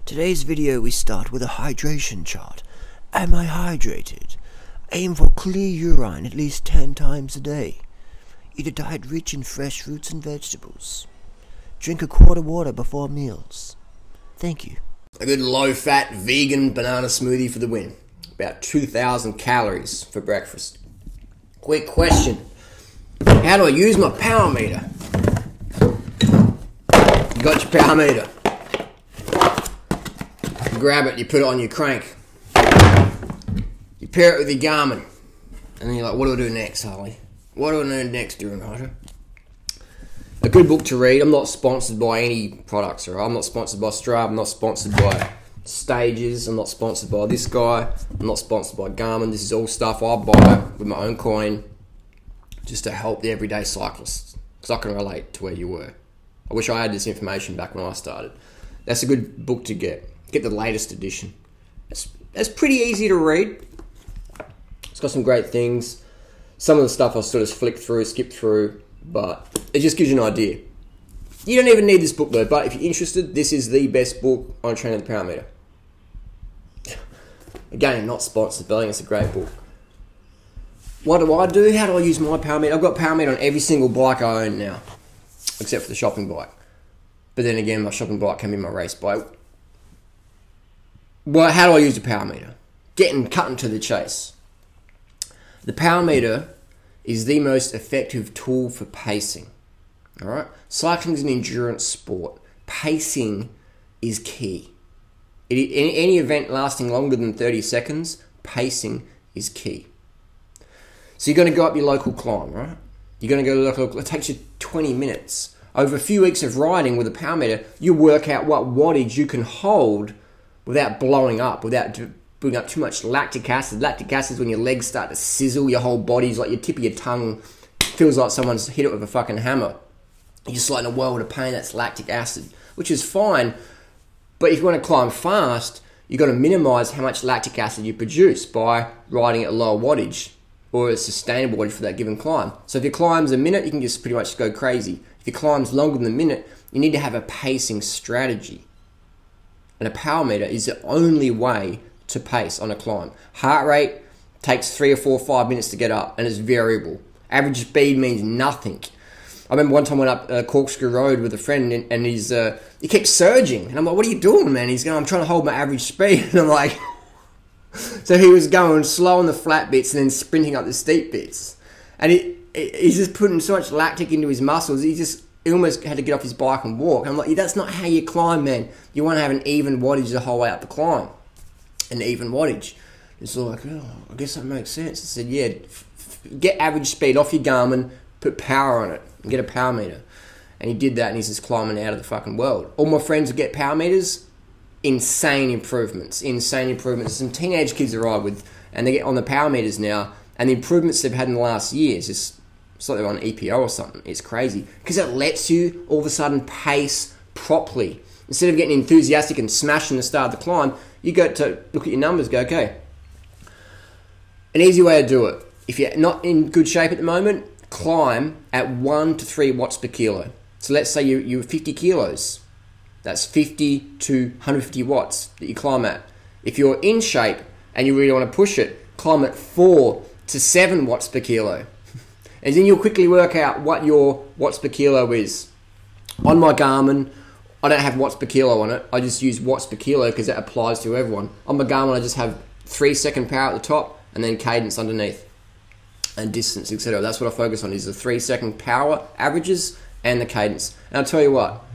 Today's video we start with a hydration chart. Am I hydrated? Aim for clear urine at least 10 times a day. Eat a diet rich in fresh fruits and vegetables. Drink a quart of water before meals. Thank you. A good low-fat vegan banana smoothie for the win. About 2,000 calories for breakfast. Quick question. How do I use my power meter? You got your power meter. You grab it, you put it on your crank. You pair it with your Garmin. And then you're like, what do I do next, Harley? What do I do next, during Ryder? A good book to read. I'm not sponsored by any products, or I'm not sponsored by Strava. I'm not sponsored by Stages. I'm not sponsored by this guy. I'm not sponsored by Garmin. This is all stuff I buy with my own coin just to help the everyday cyclist, because I can relate to where you were. I wish I had this information back when I started. That's a good book to get. Get the latest edition. It's pretty easy to read. It's got some great things. Some of the stuff I'll sort of flick through, skip through, but it just gives you an idea. You don't even need this book though, but if you're interested, this is the best book on training the power meter. Again, not sponsored, but I think it's a great book. What do I do? How do I use my power meter? I've got power meter on every single bike I own now, except for the shopping bike. But then again, my shopping bike can be my race bike. Well, how do I use the power meter? Cutting to the chase. The power meter is the most effective tool for pacing. All right, cycling is an endurance sport. Pacing is key. In any event lasting longer than 30 seconds, pacing is key. So you're going to go up your local climb, right? You're going to go to local. It takes you 20 minutes. Over a few weeks of riding with a power meter, you work out what wattage you can hold without blowing up, without putting up too much lactic acid. Lactic acid is when your legs start to sizzle, your whole body's like your tip of your tongue feels like someone's hit it with a fucking hammer. You're just like in a world of pain. That's lactic acid, which is fine. But if you want to climb fast, you've got to minimize how much lactic acid you produce by riding at a lower wattage or a sustainable wattage for that given climb. So if your climb's a minute, you can just pretty much go crazy. If your climb's longer than a minute, you need to have a pacing strategy. And a power meter is the only way to pace on a climb. Heart rate takes 3 or 4 or 5 minutes to get up, and it's variable. Average speed means nothing. I remember one time I went up Corkscrew Road with a friend, and he kept surging. And I'm like, what are you doing, man? He's going, I'm trying to hold my average speed. And I'm like... So he was going slow on the flat bits and then sprinting up the steep bits. And he's just putting so much lactic into his muscles, he almost had to get off his bike and walk. And I'm like, that's not how you climb, man. You want to have an even wattage the whole way up the climb. An even wattage. It's like, oh, I guess that makes sense. I said, yeah, get average speed off your Garmin, put power on it, and get a power meter. And he did that, and he's just climbing out of the fucking world. All my friends who get power meters, insane improvements. There's some teenage kids I ride with, and they get on the power meters now, and the improvements they've had in the last year is just, it's like they're on EPO or something. It's crazy. Because it lets you all of a sudden pace properly. Instead of getting enthusiastic and smashing the start of the climb, you go to look at your numbers, go, okay. An easy way to do it. If you're not in good shape at the moment, climb at 1 to 3 watts per kilo. So let's say you're 50 kilos. That's 50 to 150 watts that you climb at. If you're in shape and you really want to push it, climb at 4 to 7 watts per kilo. And then you'll quickly work out what your watts per kilo is. On my Garmin, I don't have watts per kilo on it. I just use watts per kilo because that applies to everyone. On my Garmin, I just have 3-second power at the top and then cadence underneath and distance, etc. That's what I focus on, is the 3-second power averages and the cadence. And I'll tell you what,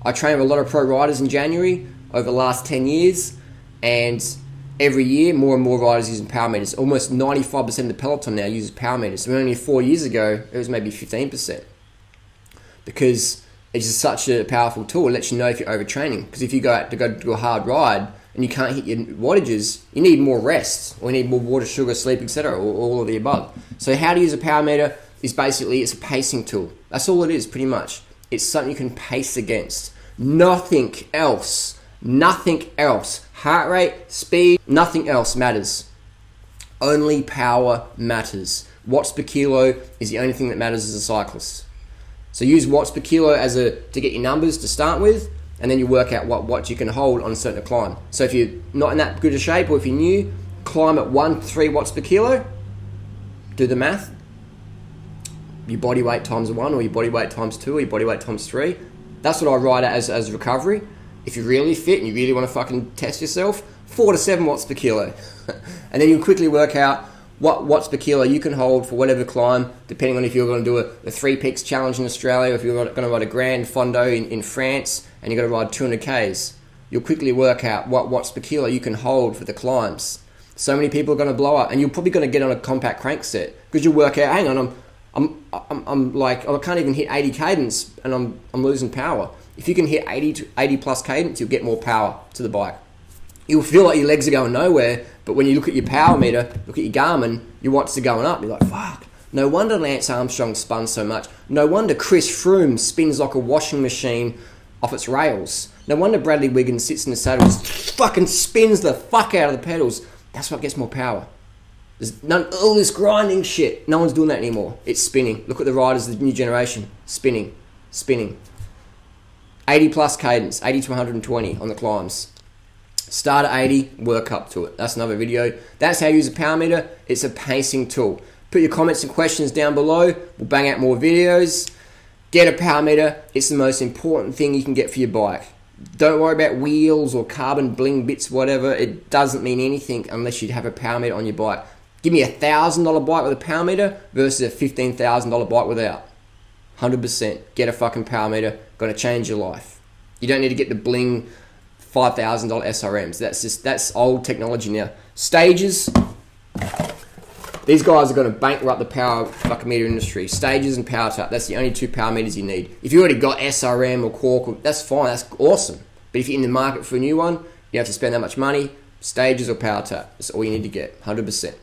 I train with a lot of pro riders in January over the last 10 years, and every year more and more riders using power meters. Almost 95% of the peloton now uses power meters. So only 4 years ago, it was maybe 15%. Because it's just such a powerful tool. It lets you know if you're overtraining. Because if you go out to go do a hard ride and you can't hit your wattages, you need more rest, or you need more water, sugar, sleep, etc., or all of the above. So how to use a power meter is basically, it's a pacing tool. That's all it is, pretty much. It's something you can pace against. Nothing else Heart rate, speed, nothing else matters. Only power matters. Watts per kilo is the only thing that matters as a cyclist. So use watts per kilo to get your numbers to start with, and then you work out what watts you can hold on a certain climb. So if you're not in that good a shape, or if you're new, climb at 1 to 3 watts per kilo. Do the math. Your body weight times 1, or your body weight times 2, or your body weight times 3. That's what I write at as recovery. If you're really fit and you really want to fucking test yourself, 4 to 7 watts per kilo. And then you'll quickly work out what watts per kilo you can hold for whatever climb, depending on if you're going to do a 3 Peaks challenge in Australia, or if you're going to ride a Grand Fondo in France, and you're going to ride 200 Ks. You'll quickly work out what watts per kilo you can hold for the climbs. So many people are going to blow up, and you're probably going to get on a compact crank set, because you'll work out, hang on, I'm like, I can't even hit 80 cadence, and I'm losing power. If you can hit 80 plus cadence, you'll get more power to the bike. You'll feel like your legs are going nowhere, but when you look at your power meter, look at your Garmin, your watts are going up. You're like, fuck. No wonder Lance Armstrong spun so much. No wonder Chris Froome spins like a washing machine off its rails. No wonder Bradley Wiggins sits in the saddle and just fucking spins the fuck out of the pedals. That's what gets more power. There's all this grinding shit. No one's doing that anymore. It's spinning. Look at the riders of the new generation. Spinning. 80 plus cadence, 80 to 120 on the climbs. Start at 80, work up to it. That's another video. That's how you use a power meter. It's a pacing tool. Put your comments and questions down below. We'll bang out more videos. Get a power meter. It's the most important thing you can get for your bike. Don't worry about wheels or carbon bling bits, whatever. It doesn't mean anything unless you have a power meter on your bike. Give me a $1,000 bike with a power meter versus a $15,000 bike without. 100%. Get a fucking power meter. Going to change your life. You don't need to get the bling $5,000 SRMs. That's old technology now. Stages. These guys are going to bankrupt the power fucking meter industry. Stages and Power Tap. That's the only 2 power meters you need. If you already got SRM or Quark, that's fine. That's awesome. But if you're in the market for a new one, you have to spend that much money. Stages or Power Tap. That's all you need to get. 100%.